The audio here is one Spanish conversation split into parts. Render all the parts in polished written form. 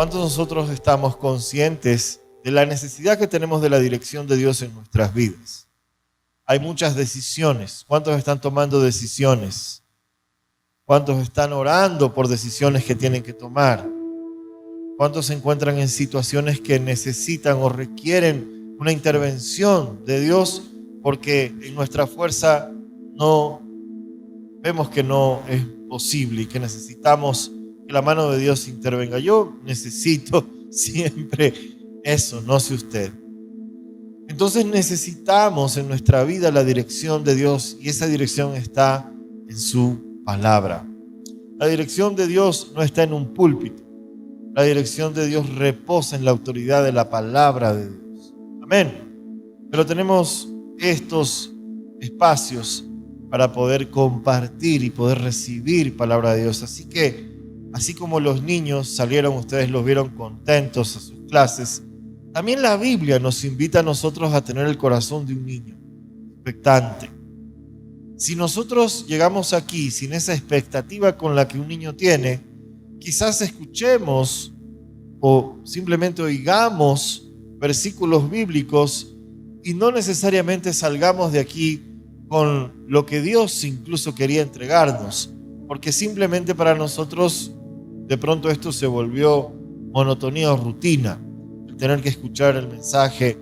¿Cuántos de nosotros estamos conscientes de la necesidad que tenemos de la dirección de Dios en nuestras vidas? Hay muchas decisiones. ¿Cuántos están tomando decisiones? ¿Cuántos están orando por decisiones que tienen que tomar? ¿Cuántos se encuentran en situaciones que necesitan o requieren una intervención de Dios porque en nuestra fuerza no vemos que no es posible y que necesitamos que la mano de Dios intervenga? Yo necesito siempre eso, no sé usted. Entonces necesitamos en nuestra vida la dirección de Dios, y esa dirección está en su palabra. La dirección de Dios no está en un púlpito. La dirección de Dios reposa en la autoridad de la palabra de Dios. Amén. Pero tenemos estos espacios para poder compartir y poder recibir palabra de Dios. Así que, así como los niños salieron, ustedes los vieron contentos a sus clases, también la Biblia nos invita a nosotros a tener el corazón de un niño, expectante. Si nosotros llegamos aquí sin esa expectativa con la que un niño tiene, quizás escuchemos o simplemente oigamos versículos bíblicos y no necesariamente salgamos de aquí con lo que Dios incluso quería entregarnos, porque simplemente para nosotros de pronto esto se volvió monotonía o rutina, el tener que escuchar el mensaje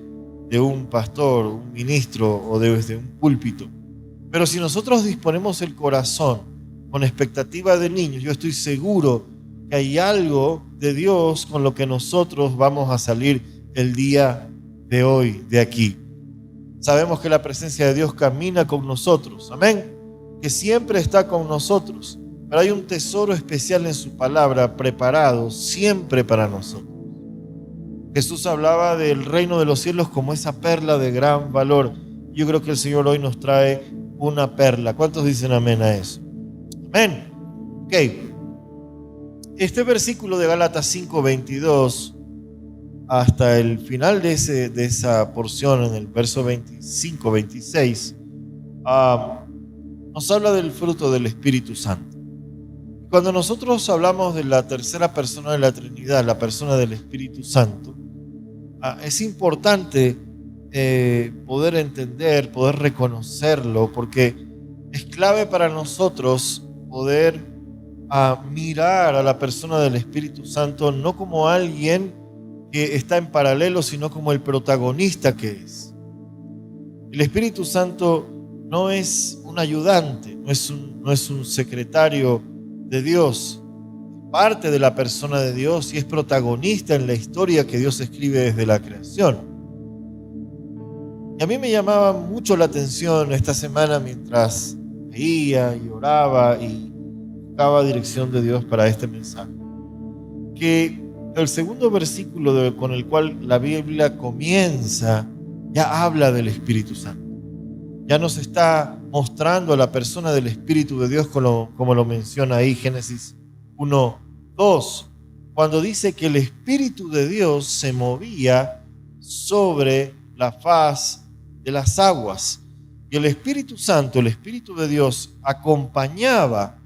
de un pastor, un ministro o desde un púlpito. Pero si nosotros disponemos el corazón con expectativa de niños, yo estoy seguro que hay algo de Dios con lo que nosotros vamos a salir el día de hoy de aquí. Sabemos que la presencia de Dios camina con nosotros, amén, que siempre está con nosotros, pero hay un tesoro especial en su palabra preparado siempre para nosotros. Jesús hablaba del reino de los cielos como esa perla de gran valor. Yo creo que el Señor hoy nos trae una perla. ¿Cuántos dicen amén a eso? Amén. Ok. Este versículo de Gálatas 5:22 hasta el final de esa porción, en el verso 25-26, nos habla del fruto del Espíritu Santo. Cuando nosotros hablamos de la tercera persona de la Trinidad, la persona del Espíritu Santo, es importante poder entender, poder reconocerlo, porque es clave para nosotros poder mirar a la persona del Espíritu Santo no como alguien que está en paralelo, sino como el protagonista que es. El Espíritu Santo no es un ayudante, no es un secretario de Dios, parte de la persona de Dios y es protagonista en la historia que Dios escribe desde la creación. Y a mí me llamaba mucho la atención esta semana mientras leía y oraba y buscaba dirección de Dios para este mensaje, que el segundo versículo con el cual la Biblia comienza ya habla del Espíritu Santo. Ya nos está mostrando a la persona del Espíritu de Dios como lo menciona ahí Génesis 1:2, cuando dice que el Espíritu de Dios se movía sobre la faz de las aguas. Y el Espíritu Santo, el Espíritu de Dios, acompañaba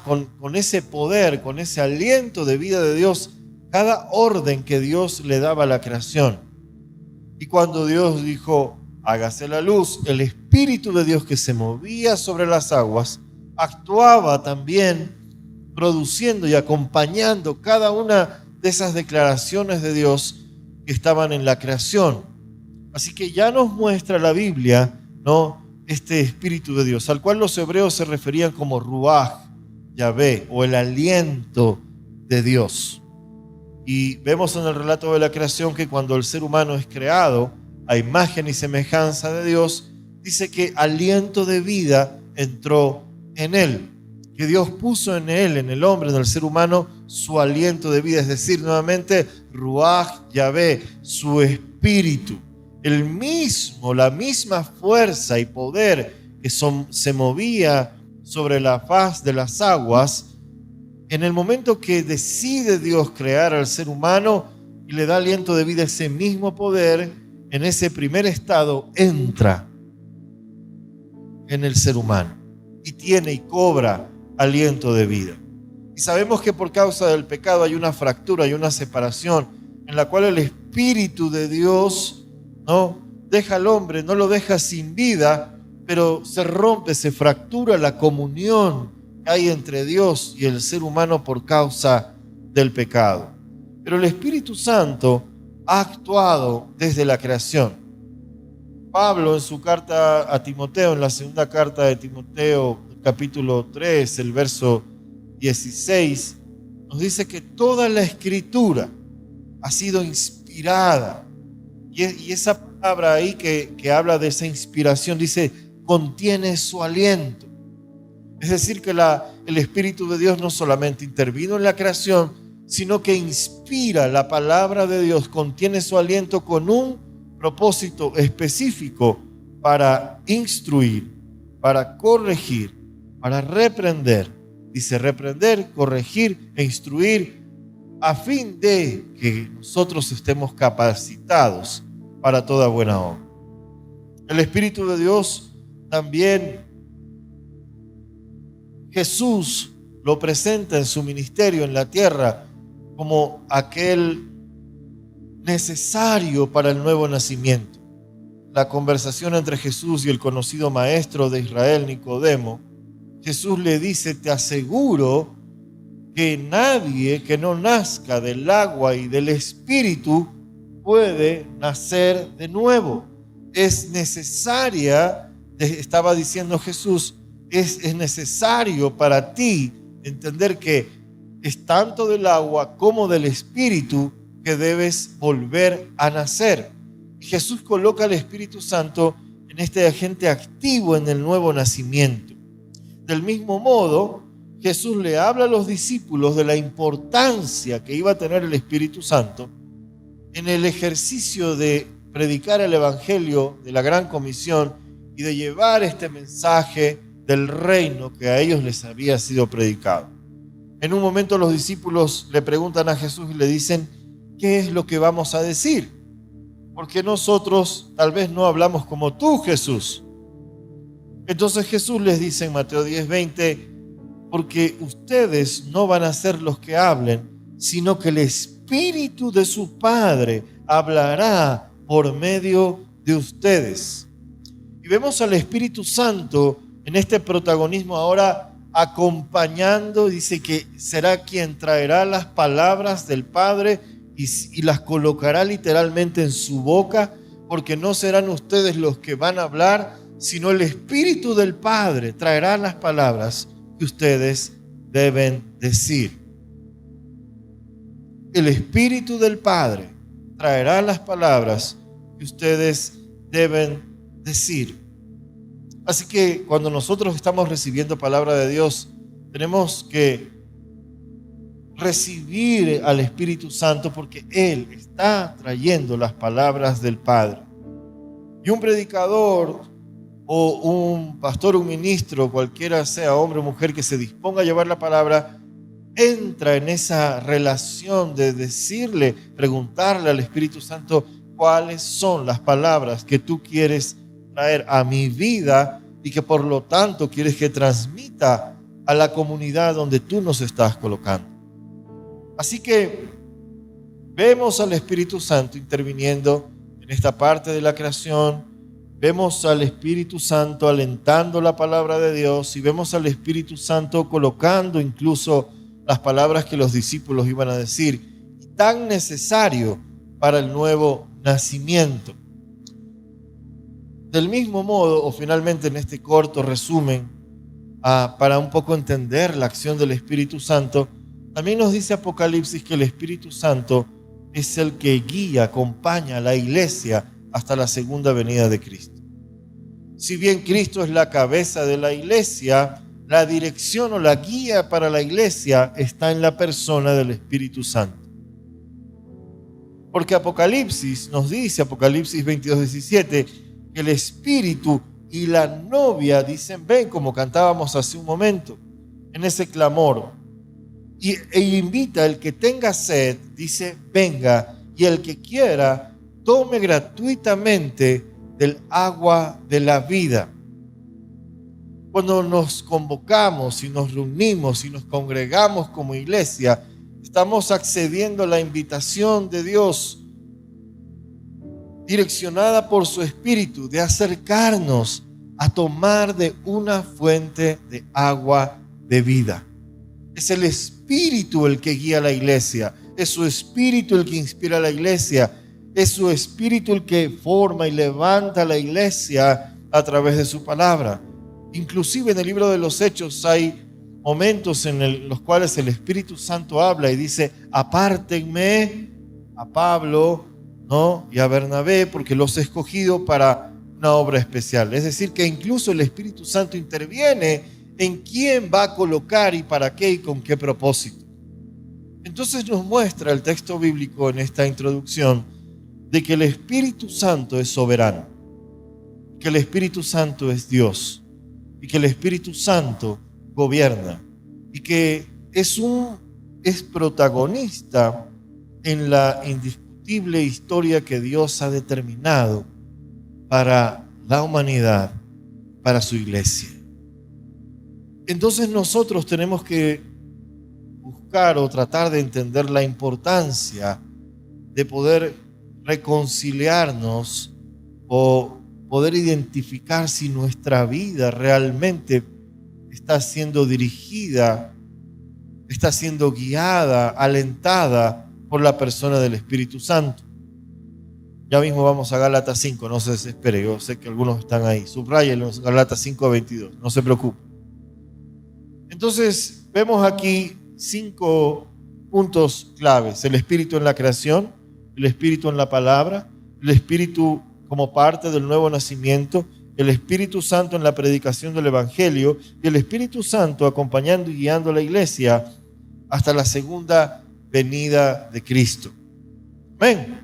con ese poder, con ese aliento de vida de Dios, cada orden que Dios le daba a la creación. Y cuando Dios dijo, hágase la luz, el Espíritu de Dios que se movía sobre las aguas, actuaba también produciendo y acompañando cada una de esas declaraciones de Dios que estaban en la creación. Así que ya nos muestra la Biblia, ¿no?, este Espíritu de Dios, al cual los hebreos se referían como Ruaj, Yahvé, o el aliento de Dios. Y vemos en el relato de la creación que cuando el ser humano es creado a imagen y semejanza de Dios, dice que aliento de vida entró en él, que Dios puso en él, en el hombre, en el ser humano, su aliento de vida, es decir, nuevamente, Ruaj Yahvé, su espíritu, la misma fuerza y poder que se movía sobre la faz de las aguas. En el momento que decide Dios crear al ser humano y le da aliento de vida, ese mismo poder, en ese primer estado, entra en el ser humano y tiene y cobra aliento de vida. Y sabemos que por causa del pecado hay una fractura, hay una separación en la cual el Espíritu de Dios no deja al hombre, no lo deja sin vida, pero se rompe, se fractura la comunión que hay entre Dios y el ser humano por causa del pecado. Pero el Espíritu Santo ha actuado desde la creación. Pablo en su carta a Timoteo, en la segunda carta de Timoteo, capítulo 3, el verso 16, nos dice que toda la Escritura ha sido inspirada. Y esa palabra ahí que habla de esa inspiración, dice, contiene su aliento. Es decir, que el Espíritu de Dios no solamente intervino en la creación, sino que inspira la palabra de Dios, contiene su aliento con un propósito específico para instruir, para corregir, para reprender. Dice reprender, corregir e instruir a fin de que nosotros estemos capacitados para toda buena obra. El Espíritu de Dios también Jesús lo presenta en su ministerio en la tierra como aquel necesario para el nuevo nacimiento. La conversación entre Jesús y el conocido maestro de Israel, Nicodemo, Jesús le dice, te aseguro que nadie que no nazca del agua y del Espíritu puede nacer de nuevo. Es necesaria, estaba diciendo Jesús, es necesario para ti entender que es tanto del agua como del Espíritu que debes volver a nacer. Y Jesús coloca al Espíritu Santo en este agente activo en el nuevo nacimiento. Del mismo modo, Jesús le habla a los discípulos de la importancia que iba a tener el Espíritu Santo en el ejercicio de predicar el Evangelio de la Gran Comisión y de llevar este mensaje del reino que a ellos les había sido predicado. En un momento los discípulos le preguntan a Jesús y le dicen, ¿qué es lo que vamos a decir? Porque nosotros tal vez no hablamos como tú, Jesús. Entonces Jesús les dice en Mateo 10:20, porque ustedes no van a ser los que hablen, sino que el Espíritu de su Padre hablará por medio de ustedes. Y vemos al Espíritu Santo en este protagonismo ahora acompañando, dice que será quien traerá las palabras del Padre y las colocará literalmente en su boca, porque no serán ustedes los que van a hablar, sino el Espíritu del Padre traerá las palabras que ustedes deben decir. El Espíritu del Padre traerá las palabras que ustedes deben decir. Así que cuando nosotros estamos recibiendo palabra de Dios, tenemos que recibir al Espíritu Santo porque Él está trayendo las palabras del Padre. Y un predicador o un pastor, un ministro, cualquiera sea, hombre o mujer, que se disponga a llevar la palabra, entra en esa relación de decirle, preguntarle al Espíritu Santo cuáles son las palabras que tú quieres traer a mi vida y que por lo tanto quieres que transmita a la comunidad donde tú nos estás colocando. Así que vemos al Espíritu Santo interviniendo en esta parte de la creación, vemos al Espíritu Santo alentando la palabra de Dios y vemos al Espíritu Santo colocando incluso las palabras que los discípulos iban a decir, y tan necesario para el nuevo nacimiento. Del mismo modo, o finalmente en este corto resumen, para un poco entender la acción del Espíritu Santo, también nos dice Apocalipsis que el Espíritu Santo es el que guía, acompaña a la iglesia hasta la segunda venida de Cristo. Si bien Cristo es la cabeza de la iglesia, la dirección o la guía para la iglesia está en la persona del Espíritu Santo. Porque Apocalipsis nos dice, Apocalipsis 22:17, que el Espíritu y la novia dicen, ven, como cantábamos hace un momento, en ese clamor. E invita al que tenga sed, dice, venga, y el que quiera, tome gratuitamente del agua de la vida. Cuando nos convocamos y nos reunimos y nos congregamos como iglesia, estamos accediendo a la invitación de Dios, direccionada por su Espíritu, de acercarnos a tomar de una fuente de agua de vida. Es el Espíritu el que guía a la iglesia, es su Espíritu el que inspira a la iglesia, es su Espíritu el que forma y levanta a la iglesia a través de su palabra. Inclusive en el libro de los Hechos hay momentos en los cuales el Espíritu Santo habla y dice: apártenme a Pablo, ¿no?, y a Bernabé, porque los he escogido para una obra especial. Es decir, que incluso el Espíritu Santo interviene en quién va a colocar y para qué y con qué propósito. Entonces nos muestra el texto bíblico en esta introducción de que el Espíritu Santo es soberano, que el Espíritu Santo es Dios y que el Espíritu Santo gobierna y que es protagonista en la indiscutible historia que Dios ha determinado para la humanidad, para su iglesia. Entonces nosotros tenemos que buscar o tratar de entender la importancia de poder reconciliarnos o poder identificar si nuestra vida realmente está siendo dirigida, está siendo guiada, alentada por la persona del Espíritu Santo. Ya mismo vamos a Gálatas 5, no se desespere, yo sé que algunos están ahí. Subráyenlo, Gálatas 5:22, no se preocupe. Entonces, vemos aquí 5 puntos claves: el Espíritu en la creación, el Espíritu en la palabra, el Espíritu como parte del nuevo nacimiento, el Espíritu Santo en la predicación del Evangelio y el Espíritu Santo acompañando y guiando a la iglesia hasta la segunda venida de Cristo. Amén.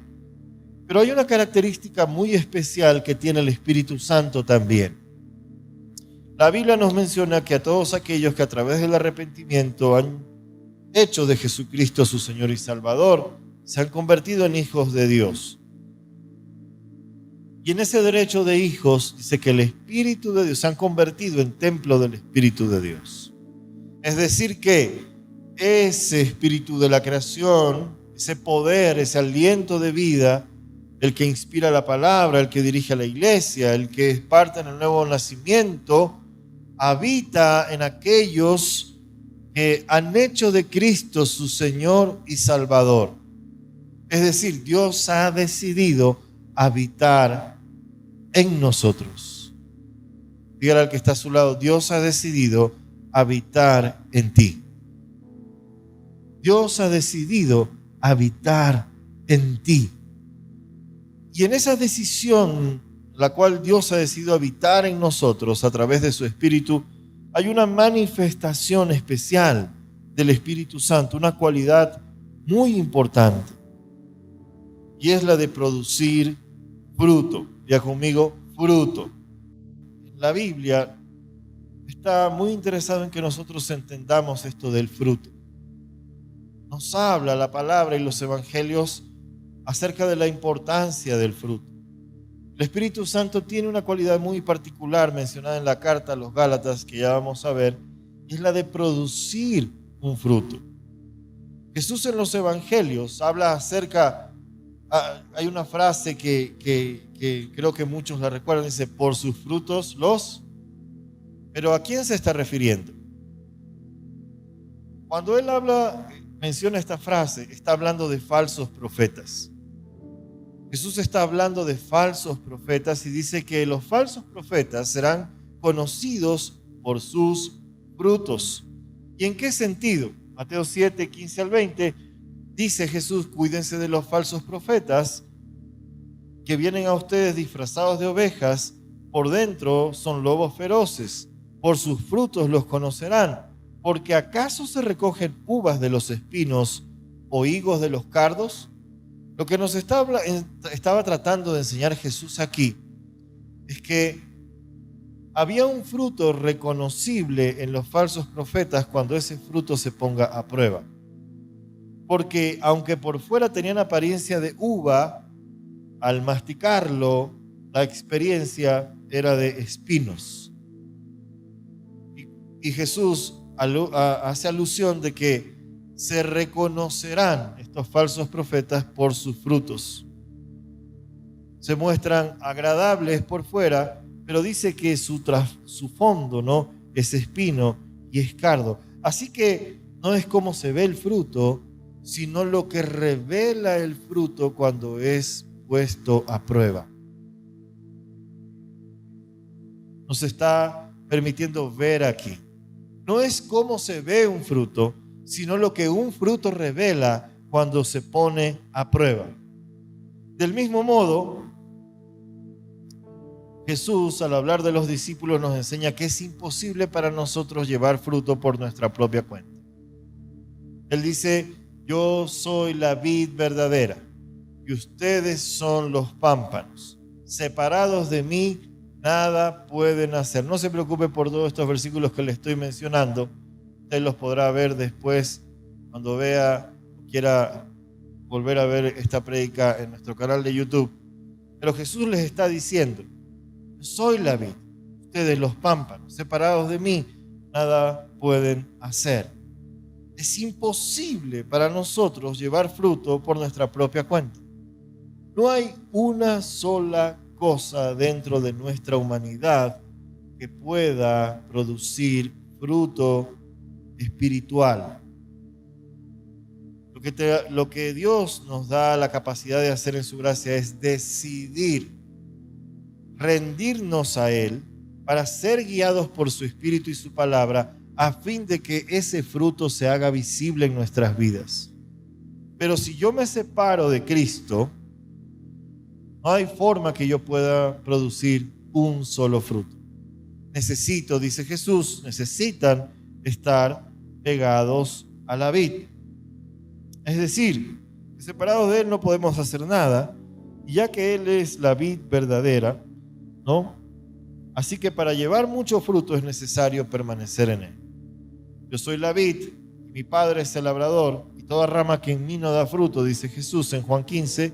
Pero hay una característica muy especial que tiene el Espíritu Santo también. La Biblia nos menciona que a todos aquellos que a través del arrepentimiento han hecho de Jesucristo su Señor y Salvador, se han convertido en hijos de Dios. Y en ese derecho de hijos dice que el Espíritu de Dios se han convertido en templo del Espíritu de Dios. Es decir que ese Espíritu de la creación, ese poder, ese aliento de vida, el que inspira la palabra, el que dirige a la iglesia, el que es parte en el nuevo nacimiento, habita en aquellos que han hecho de Cristo su Señor y Salvador. Es decir, Dios ha decidido habitar en nosotros. Dígale al que está a su lado: Dios ha decidido habitar en ti. Dios ha decidido habitar en ti. Y en esa decisión, la cual Dios ha decidido habitar en nosotros a través de su Espíritu, hay una manifestación especial del Espíritu Santo, una cualidad muy importante, y es la de producir fruto. Ya conmigo, fruto. La Biblia está muy interesada en que nosotros entendamos esto del fruto. Nos habla la palabra y los evangelios acerca de la importancia del fruto. El Espíritu Santo tiene una cualidad muy particular mencionada en la carta a los Gálatas, que ya vamos a ver, y es la de producir un fruto. Jesús en los evangelios habla acerca, hay una frase que creo que muchos la recuerdan, dice: por sus frutos los... Pero ¿a quién se está refiriendo? Cuando él menciona esta frase, está hablando de falsos profetas. Jesús está hablando de falsos profetas y dice que los falsos profetas serán conocidos por sus frutos. ¿Y en qué sentido? Mateo 7, 15 al 20, dice Jesús: cuídense de los falsos profetas que vienen a ustedes disfrazados de ovejas, por dentro son lobos feroces, por sus frutos los conocerán, porque ¿acaso se recogen uvas de los espinos o higos de los cardos? Lo que nos estaba tratando de enseñar Jesús aquí es que había un fruto reconocible en los falsos profetas cuando ese fruto se ponga a prueba. Porque aunque por fuera tenían apariencia de uva, al masticarlo, la experiencia era de espinos. Y Jesús hace alusión de que se reconocerán estos falsos profetas por sus frutos. Se muestran agradables por fuera, pero dice que su fondo, ¿no?, es espino y es cardo. Así que no es cómo se ve el fruto, sino lo que revela el fruto cuando es puesto a prueba. Nos está permitiendo ver aquí. No es cómo se ve un fruto, sino lo que un fruto revela cuando se pone a prueba. Del mismo modo, Jesús, al hablar de los discípulos, nos enseña que es imposible para nosotros llevar fruto por nuestra propia cuenta. Él dice: yo soy la vid verdadera y ustedes son los pámpanos. Separados de mí, nada pueden hacer. No se preocupe por todos estos versículos que le estoy mencionando. Usted los podrá ver después cuando vea o quiera volver a ver esta prédica en nuestro canal de YouTube. Pero Jesús les está diciendo: yo soy la vid, ustedes los pámpanos. Separados de mí, nada pueden hacer. Es imposible para nosotros llevar fruto por nuestra propia cuenta. No hay una sola cosa dentro de nuestra humanidad que pueda producir fruto espiritual. Lo que Dios nos da la capacidad de hacer en su gracia es decidir rendirnos a Él para ser guiados por su Espíritu y su palabra, a fin de que ese fruto se haga visible en nuestras vidas. Pero si yo me separo de Cristo, no hay forma que yo pueda producir un solo fruto. Necesito, dice Jesús, necesitan estar pegados a la vid. Es decir, separados de Él no podemos hacer nada, y ya que Él es la vid verdadera, ¿no? Así que para llevar mucho fruto es necesario permanecer en Él. Yo soy la vid, y mi Padre es el labrador, y toda rama que en mí no da fruto, dice Jesús en Juan 15,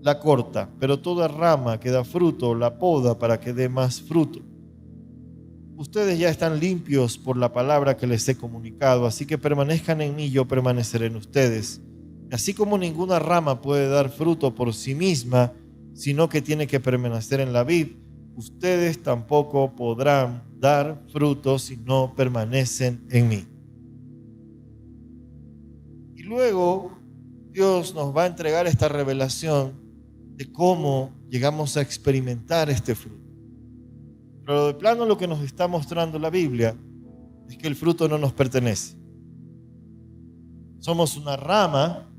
la corta, pero toda rama que da fruto la poda para que dé más fruto. Ustedes ya están limpios por la palabra que les he comunicado, así que permanezcan en mí, yo permaneceré en ustedes. Y así como ninguna rama puede dar fruto por sí misma, sino que tiene que permanecer en la vid, ustedes tampoco podrán dar fruto si no permanecen en mí. Y luego Dios nos va a entregar esta revelación de cómo llegamos a experimentar este fruto. Pero de plano lo que nos está mostrando la Biblia es que el fruto no nos pertenece. Somos una rama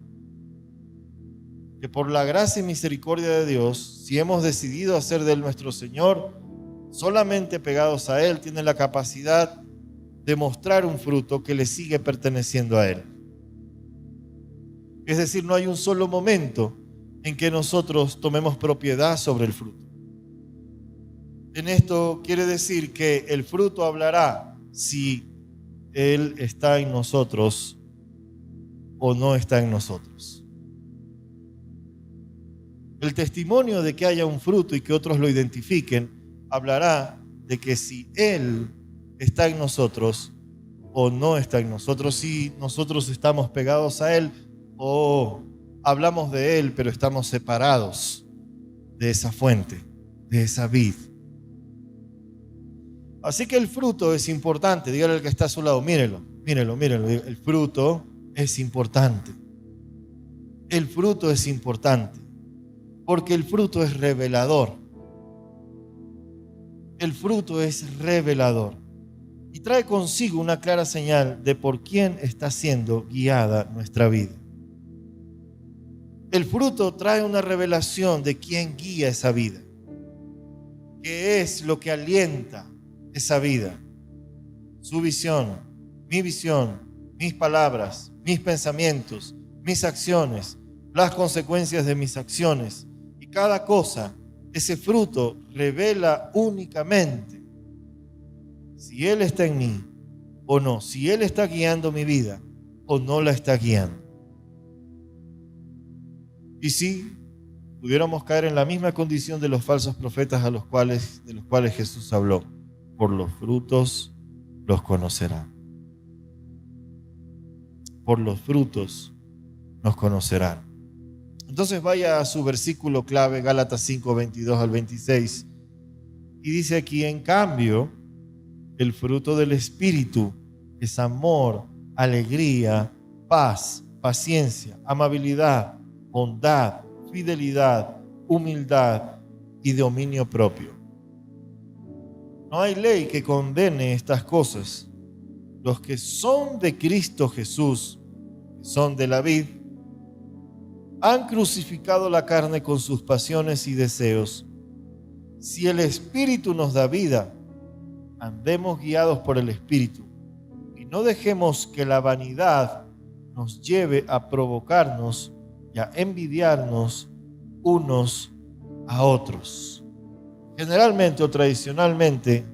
que por la gracia y misericordia de Dios, si hemos decidido hacer de Él nuestro Señor, solamente pegados a Él, tiene la capacidad de mostrar un fruto que le sigue perteneciendo a Él. Es decir, no hay un solo momento en que nosotros tomemos propiedad sobre el fruto. En esto quiere decir que el fruto hablará si Él está en nosotros o no está en nosotros. El testimonio de que haya un fruto y que otros lo identifiquen hablará de que si Él está en nosotros o no está en nosotros, si nosotros estamos pegados a Él o hablamos de Él pero estamos separados de esa fuente, de esa vid. Así que el fruto es importante. Dígale al que está a su lado: mírelo. El fruto es importante. El fruto es importante porque el fruto es revelador. El fruto es revelador y trae consigo una clara señal de por quién está siendo guiada nuestra vida. El fruto trae una revelación de quién guía esa vida, qué es lo que alienta esa vida. Su visión, mis palabras, mis pensamientos, mis acciones, las consecuencias de mis acciones. Y cada cosa, ese fruto revela únicamente si Él está en mí o no, si Él está guiando mi vida o no la está guiando. Y si pudiéramos caer en la misma condición de los falsos profetas de los cuales Jesús habló: por los frutos los conocerán. Por los frutos nos conocerán. Entonces vaya a su versículo clave, Gálatas 5, 22 al 26. Y dice aquí, en cambio, el fruto del Espíritu es amor, alegría, paz, paciencia, amabilidad, bondad, fidelidad, humildad y dominio propio. No hay ley que condene estas cosas. Los que son de Cristo Jesús, que son de la vid, han crucificado la carne con sus pasiones y deseos. Si el Espíritu nos da vida, andemos guiados por el Espíritu y no dejemos que la vanidad nos lleve a provocarnos y a envidiarnos unos a otros. Generalmente o tradicionalmente,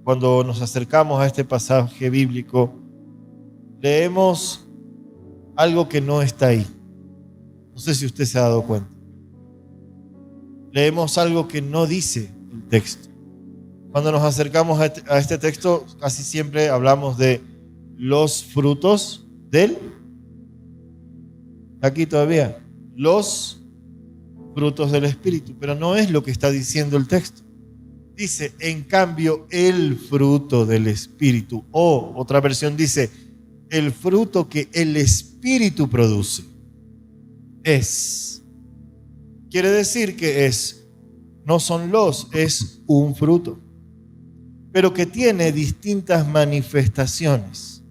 cuando nos acercamos a este pasaje bíblico, leemos algo que no está ahí. No sé si usted se ha dado cuenta. Leemos algo que no dice el texto. Cuando nos acercamos a este texto, casi siempre hablamos de los frutos del... Aquí todavía, los frutos del Espíritu, pero no es lo que está diciendo el texto. Dice, en cambio, el fruto del Espíritu. O otra versión dice, el fruto que el Espíritu produce. Quiere decir que no son es un fruto, pero que tiene distintas manifestaciones.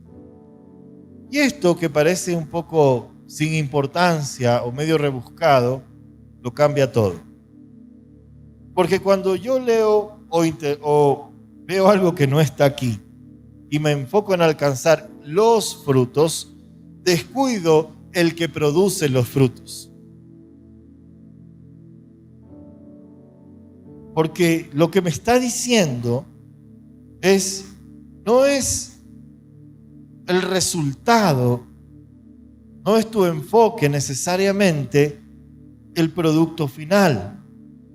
Y esto, que parece un poco sin importancia o medio rebuscado, lo cambia todo. Porque cuando yo leo o veo algo que no está aquí y me enfoco en alcanzar los frutos, descuido el que produce los frutos. Porque lo que me está diciendo no es el resultado, no es tu enfoque necesariamente el producto final.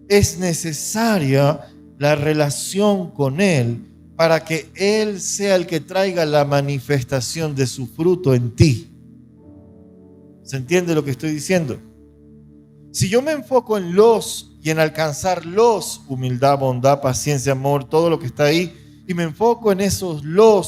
Es necesaria la relación con Él para que Él sea el que traiga la manifestación de su fruto en ti. ¿Se entiende lo que estoy diciendo? Si yo me enfoco en y en alcanzar humildad, bondad, paciencia, amor, todo lo que está ahí, y me enfoco en esos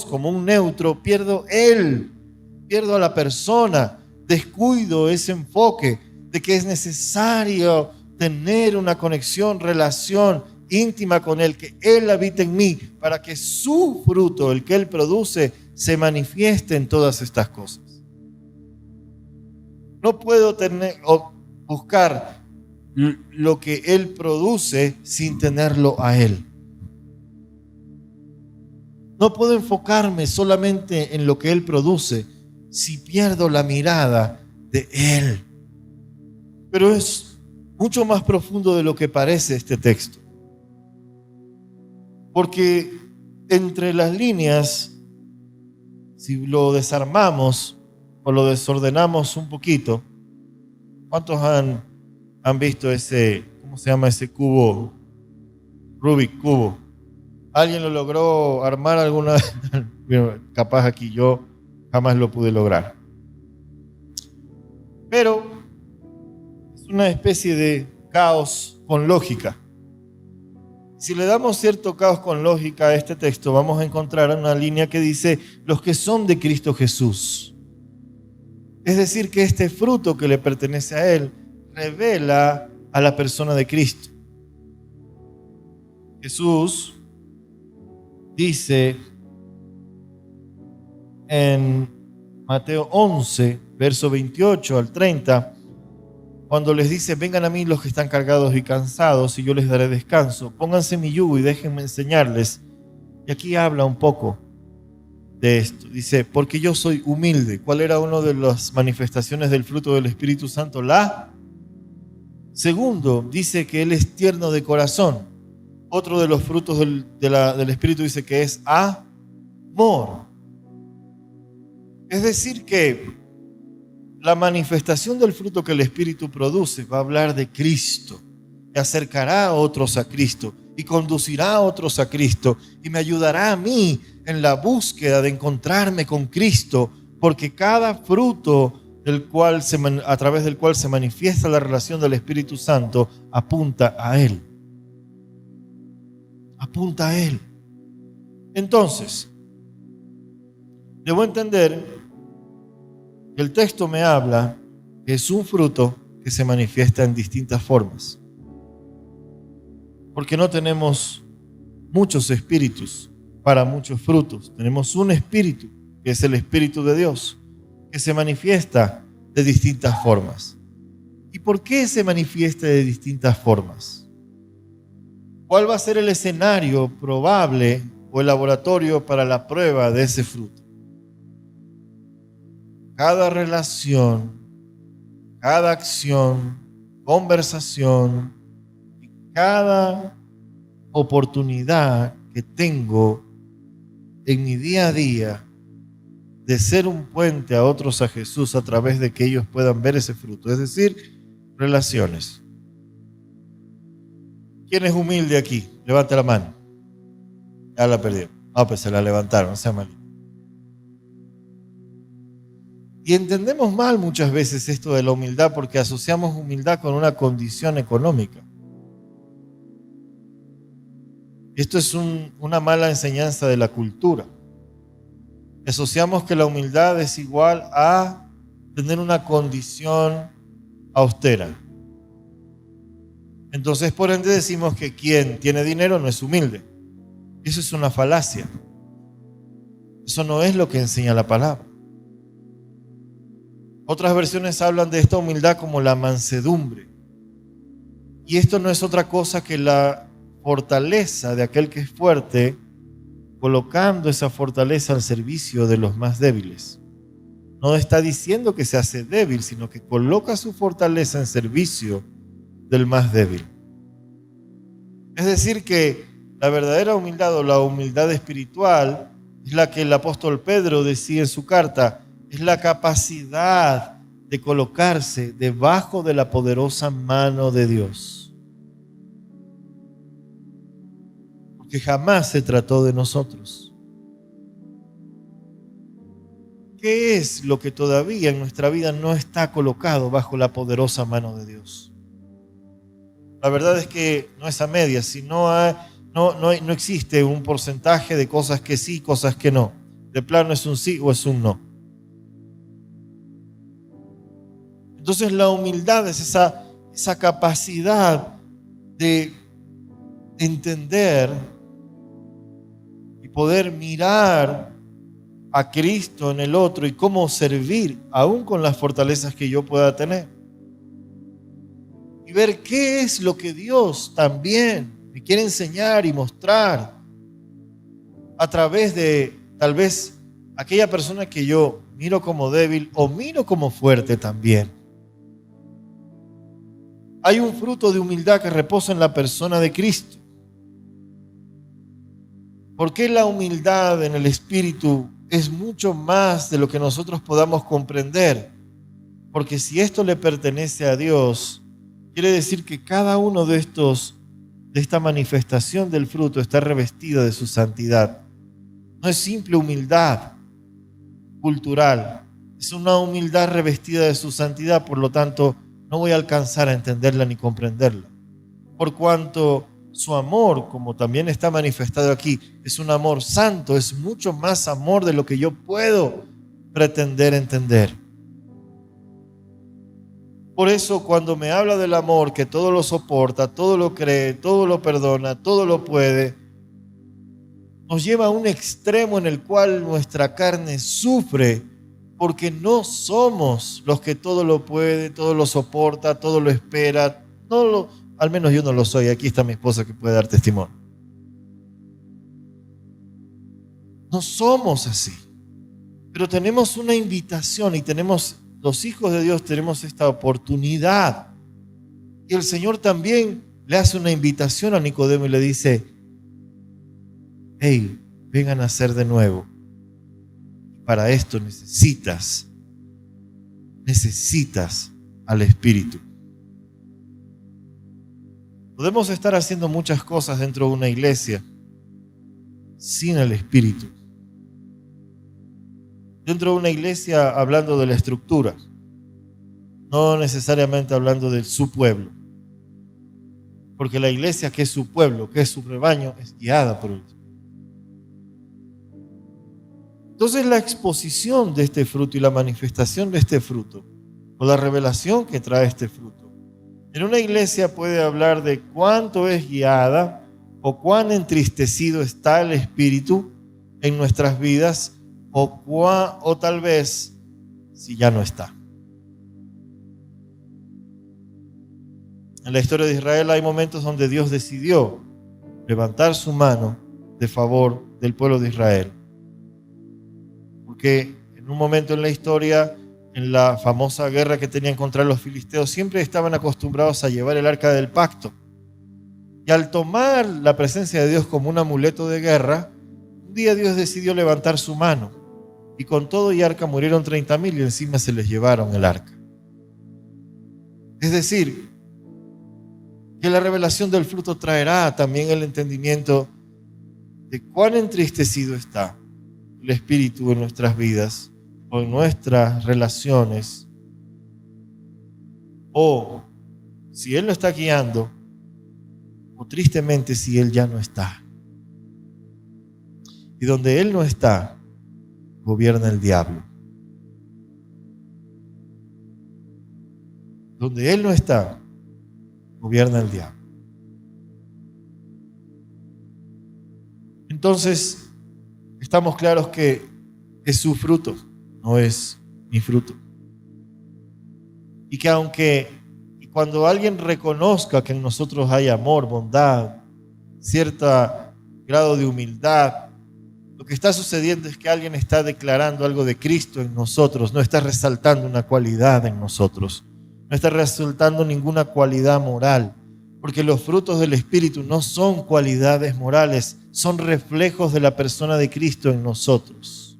como un neutro, pierdo a la persona, descuido ese enfoque de que es necesario tener una conexión, relación íntima con Él, que Él habite en mí, para que su fruto, el que Él produce, se manifieste en todas estas cosas. No puedo buscar lo que Él produce sin tenerlo a Él. No puedo enfocarme solamente en lo que Él produce si pierdo la mirada de Él. Pero es mucho más profundo de lo que parece este texto. Porque entre las líneas, si lo desarmamos o lo desordenamos un poquito, ¿cuántos han visto cómo se llama ese cubo? Rubik cubo. ¿Alguien lo logró armar alguna vez? Capaz aquí yo jamás lo pude lograr. Pero es una especie de caos con lógica. Si le damos cierto caos con lógica a este texto, vamos a encontrar una línea que dice, los que son de Cristo Jesús. Es decir, que este fruto que le pertenece a Él revela a la persona de Cristo. Jesús dice en Mateo 11, verso 28 al 30, cuando les dice, vengan a mí los que están cargados y cansados y yo les daré descanso. Pónganse mi yugo y déjenme enseñarles. Y aquí habla un poco de esto. Dice, porque yo soy humilde. ¿Cuál era una de las manifestaciones del fruto del Espíritu Santo? Segundo, dice que Él es tierno de corazón. Otro de los frutos del Espíritu dice que es amor. Es decir que la manifestación del fruto que el Espíritu produce va a hablar de Cristo y acercará a otros a Cristo. y conducirá a otros a Cristo y me ayudará a mí en la búsqueda de encontrarme con Cristo, porque cada fruto a través del cual se manifiesta la relación del Espíritu Santo apunta a Él. Apunta a Él. Entonces, debo entender que el texto me habla que es un fruto que se manifiesta en distintas formas. Porque no tenemos muchos espíritus para muchos frutos. Tenemos un espíritu, que es el Espíritu de Dios, que se manifiesta de distintas formas. ¿Y por qué se manifiesta de distintas formas? ¿Cuál va a ser el escenario probable o el laboratorio para la prueba de ese fruto? Cada relación, cada acción, conversación, cada oportunidad que tengo en mi día a día de ser un puente a otros a Jesús a través de que ellos puedan ver ese fruto, es decir, relaciones. ¿Quién es humilde aquí? Levante la mano. Ya la perdió. No, pues se la levantaron, no sea malito. Y entendemos mal muchas veces esto de la humildad porque asociamos humildad con una condición económica. Esto es una mala enseñanza de la cultura. Asociamos que la humildad es igual a tener una condición austera. Entonces, por ende, decimos que quien tiene dinero no es humilde. Eso es una falacia. Eso no es lo que enseña la palabra. Otras versiones hablan de esta humildad como la mansedumbre. Y esto no es otra cosa que la fortaleza de aquel que es fuerte, colocando esa fortaleza al servicio de los más débiles. No está diciendo que se hace débil, sino que coloca su fortaleza en servicio del más débil. Es decir que la verdadera humildad o la humildad espiritual es la que el apóstol Pedro decía en su carta, es la capacidad de colocarse debajo de la poderosa mano de Dios. Porque jamás se trató de nosotros. ¿Qué es lo que todavía en nuestra vida no está colocado bajo la poderosa mano de Dios? La verdad es que no es a medias, sino no existe un porcentaje de cosas que sí, cosas que no. De plano es un sí o es un no. Entonces la humildad es esa capacidad de entender y poder mirar a Cristo en el otro y cómo servir, aún con las fortalezas que yo pueda tener. Y ver qué es lo que Dios también me quiere enseñar y mostrar a través de tal vez aquella persona que yo miro como débil o miro como fuerte también. Hay un fruto de humildad que reposa en la persona de Cristo. ¿Por qué la humildad en el Espíritu es mucho más de lo que nosotros podamos comprender? Porque si esto le pertenece a Dios, quiere decir que cada uno de esta manifestación del fruto está revestida de su santidad. No es simple humildad cultural, es una humildad revestida de su santidad, por lo tanto, no voy a alcanzar a entenderla ni comprenderla. Por cuanto su amor, como también está manifestado aquí, es un amor santo, es mucho más amor de lo que yo puedo pretender entender. Por eso cuando me habla del amor que todo lo soporta, todo lo cree, todo lo perdona, todo lo puede, nos lleva a un extremo en el cual nuestra carne sufre porque no somos los que todo lo puede, todo lo soporta, todo lo espera, al menos yo no lo soy. Aquí está mi esposa que puede dar testimonio. No somos así, pero tenemos una invitación y los hijos de Dios tenemos esta oportunidad. Y el Señor también le hace una invitación a Nicodemo y le dice, hey, vengan a nacer de nuevo. Para esto necesitas al Espíritu. Podemos estar haciendo muchas cosas dentro de una iglesia sin el Espíritu. Dentro de una iglesia hablando de la estructura, no necesariamente hablando de su pueblo. Porque la iglesia, que es su pueblo, que es su rebaño, es guiada por el Espíritu. Entonces la exposición de este fruto y la manifestación de este fruto, o la revelación que trae este fruto, en una iglesia puede hablar de cuánto es guiada o cuán entristecido está el Espíritu en nuestras vidas o tal vez si ya no está. En la historia de Israel hay momentos donde Dios decidió levantar su mano de favor del pueblo de Israel. Porque en un momento en la historia, en la famosa guerra que tenían contra los filisteos, siempre estaban acostumbrados a llevar el arca del pacto. Y al tomar la presencia de Dios como un amuleto de guerra, un día Dios decidió levantar su mano. Y con todo y arca murieron 30,000 y encima se les llevaron el arca. Es decir, que la revelación del fruto traerá también el entendimiento de cuán entristecido está el Espíritu en nuestras vidas o en nuestras relaciones, o si Él lo está guiando, o tristemente si Él ya no está. Y donde Él no está, gobierna el diablo. Donde Él no está, gobierna el diablo. Entonces, estamos claros que es su fruto, no es mi fruto. Y que cuando alguien reconozca que en nosotros hay amor, bondad, cierto grado de humildad, lo que está sucediendo es que alguien está declarando algo de Cristo en nosotros, no está resaltando una cualidad en nosotros, no está resaltando ninguna cualidad moral, porque los frutos del Espíritu no son cualidades morales, son reflejos de la persona de Cristo en nosotros.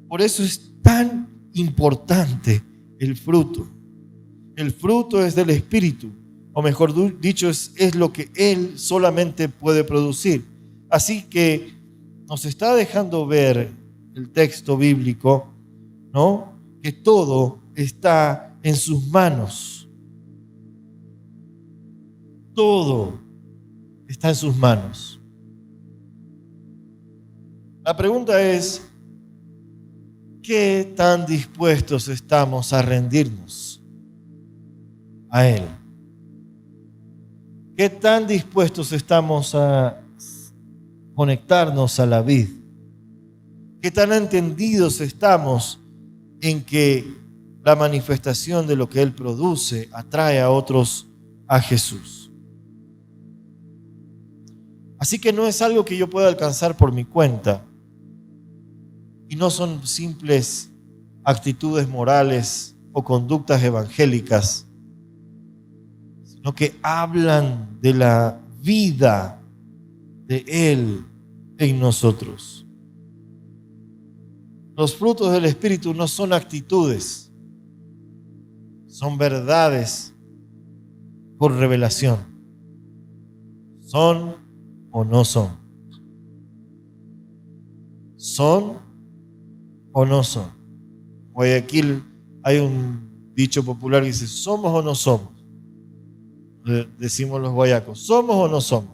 Por eso es tan importante el fruto. El fruto es del Espíritu, o mejor dicho, es lo que Él solamente puede producir. Así que nos está dejando ver el texto bíblico, ¿no? Que todo está en sus manos. Todo está en sus manos. La pregunta es, ¿qué tan dispuestos estamos a rendirnos a Él? ¿Qué tan dispuestos estamos a conectarnos a la vid? ¿Qué tan entendidos estamos en que la manifestación de lo que Él produce atrae a otros a Jesús? Así que no es algo que yo pueda alcanzar por mi cuenta. Y no son simples actitudes morales o conductas evangélicas, sino que hablan de la vida de Él en nosotros. Los frutos del Espíritu no son actitudes, son verdades por revelación. ¿Son o no son? ¿Son o no son? En Guayaquil hay un dicho popular que dice, ¿somos o no somos? Decimos los guayacos, ¿somos o no somos?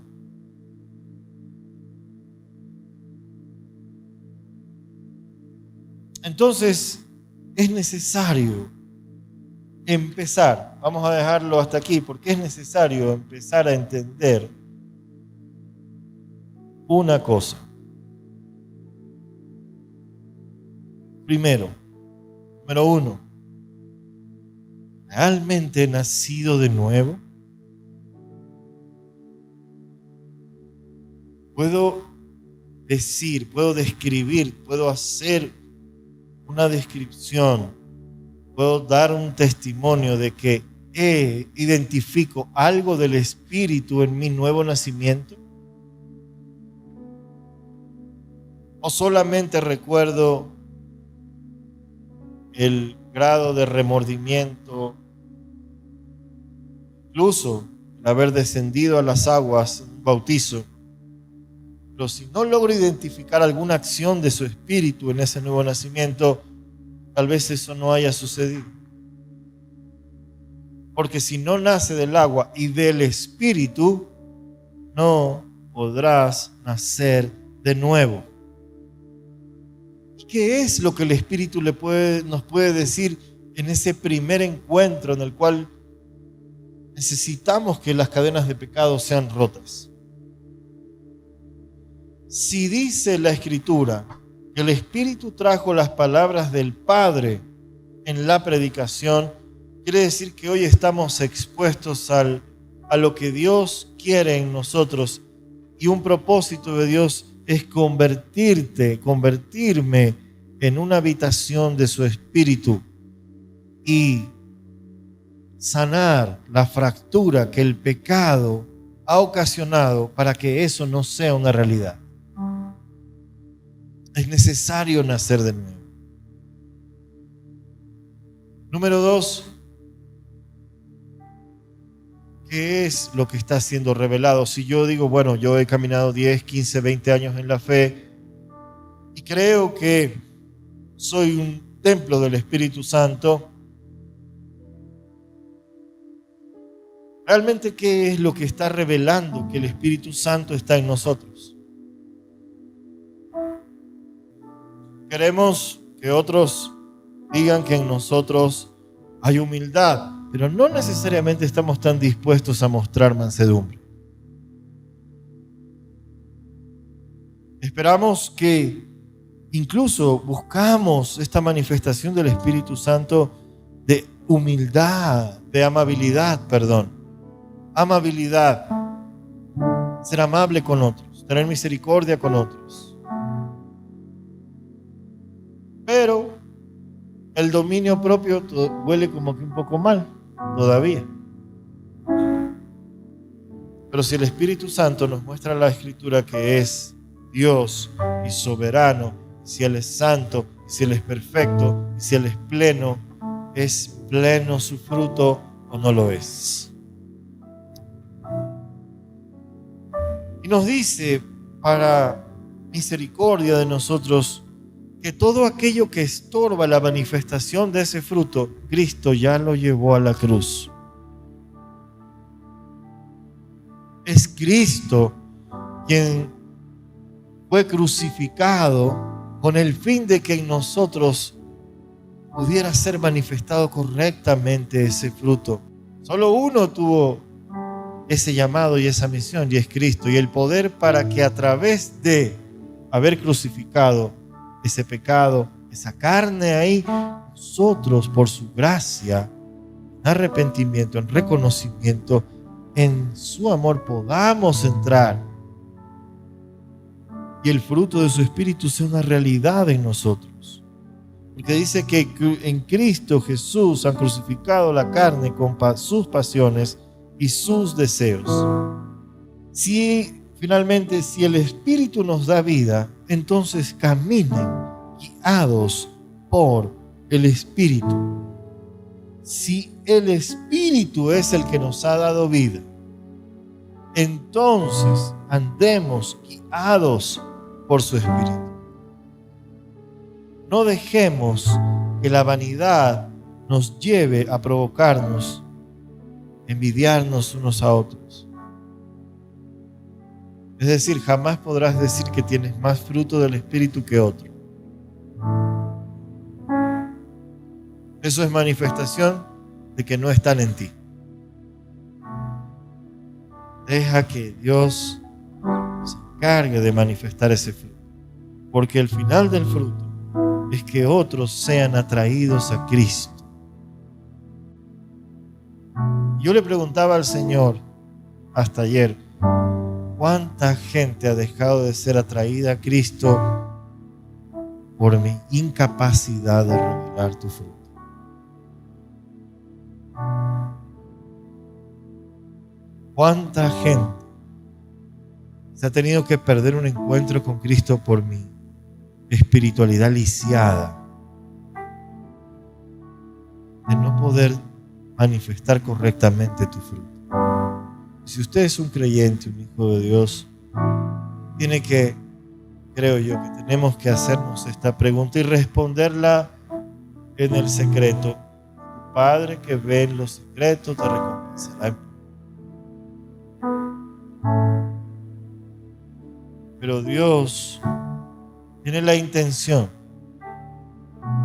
Entonces, es necesario empezar, vamos a dejarlo hasta aquí, porque es necesario empezar a entender una cosa. Primero, número uno, ¿realmente he nacido de nuevo? Puedo decir, puedo describir, puedo hacer una descripción, puedo dar un testimonio de que identifico algo del Espíritu en mi nuevo nacimiento. ¿O solamente recuerdo el grado de remordimiento, incluso de haber descendido a las aguas, un bautizo. Pero si no logro identificar alguna acción de su espíritu en ese nuevo nacimiento, tal vez eso no haya sucedido. Porque si no nace del agua y del espíritu, no podrás nacer de nuevo. ¿Y qué es lo que el espíritu nos puede decir en ese primer encuentro en el cual necesitamos que las cadenas de pecado sean rotas? Si dice la Escritura que el Espíritu trajo las palabras del Padre en la predicación, quiere decir que hoy estamos expuestos a lo que Dios quiere en nosotros, y un propósito de Dios es convertirme en una habitación de su Espíritu y sanar la fractura que el pecado ha ocasionado para que eso no sea una realidad. Es necesario nacer de nuevo. Número 2. ¿Qué es lo que está siendo revelado? Si yo digo, bueno, yo he caminado 10, 15, 20 años en la fe y creo que soy un templo del Espíritu Santo, ¿realmente qué es lo que está revelando que el Espíritu Santo está en nosotros? Queremos que otros digan que en nosotros hay humildad, pero no necesariamente estamos tan dispuestos a mostrar mansedumbre. Esperamos que incluso buscamos esta manifestación del Espíritu Santo de humildad, de amabilidad, amabilidad, ser amable con otros, tener misericordia con otros. Pero el dominio propio huele como que un poco mal todavía. Pero si el Espíritu Santo nos muestra la Escritura que es Dios y soberano, si Él es santo, si Él es perfecto, si Él es pleno su fruto o no lo es. Y nos dice, para misericordia de nosotros, que todo aquello que estorba la manifestación de ese fruto, Cristo ya lo llevó a la cruz. Es Cristo quien fue crucificado con el fin de que en nosotros pudiera ser manifestado correctamente ese fruto. Solo uno tuvo ese llamado y esa misión, y es Cristo, y el poder para que a través de haber crucificado ese pecado, esa carne ahí, nosotros por su gracia, en arrepentimiento, en reconocimiento, en su amor podamos entrar y el fruto de su Espíritu sea una realidad en nosotros. Porque dice que en Cristo Jesús han crucificado la carne con sus pasiones y sus deseos. Finalmente, si el Espíritu nos da vida, entonces caminen guiados por el Espíritu. Si el Espíritu es el que nos ha dado vida, entonces andemos guiados por su Espíritu. No dejemos que la vanidad nos lleve a provocarnos, envidiarnos unos a otros. Es decir, jamás podrás decir que tienes más fruto del Espíritu que otro. Eso es manifestación de que no están en ti. Deja que Dios se encargue de manifestar ese fruto. Porque el final del fruto es que otros sean atraídos a Cristo. Yo le preguntaba al Señor hasta ayer, ¿cuánta gente ha dejado de ser atraída a Cristo por mi incapacidad de revelar tu fruto? ¿Cuánta gente se ha tenido que perder un encuentro con Cristo por mi espiritualidad lisiada, de no poder manifestar correctamente tu fruto? Si usted es un creyente, un hijo de Dios, tiene que, creo yo, que tenemos que hacernos esta pregunta y responderla en el secreto. Tu Padre que ve en los secretos te recompensará. Pero Dios tiene la intención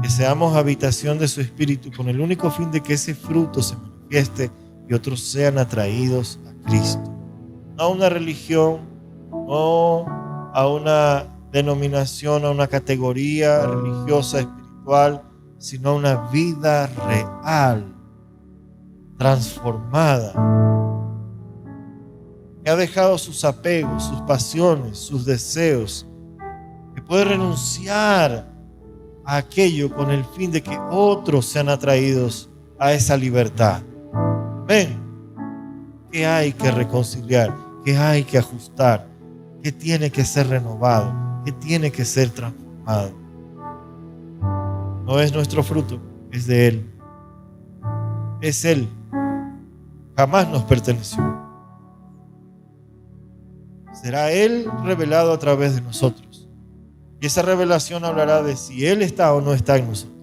que seamos habitación de su Espíritu con el único fin de que ese fruto se manifieste y otros sean atraídos a Cristo. No a una religión, no a una denominación, a una categoría religiosa, espiritual, sino a una vida real, transformada, que ha dejado sus apegos, sus pasiones, sus deseos, que puede renunciar a aquello con el fin de que otros sean atraídos a esa libertad. Ven, ¿qué hay que reconciliar? ¿Qué hay que ajustar? ¿Qué tiene que ser renovado? ¿Qué tiene que ser transformado? No es nuestro fruto, es de Él. Es Él. Jamás nos perteneció. Será Él revelado a través de nosotros. Y esa revelación hablará de si Él está o no está en nosotros.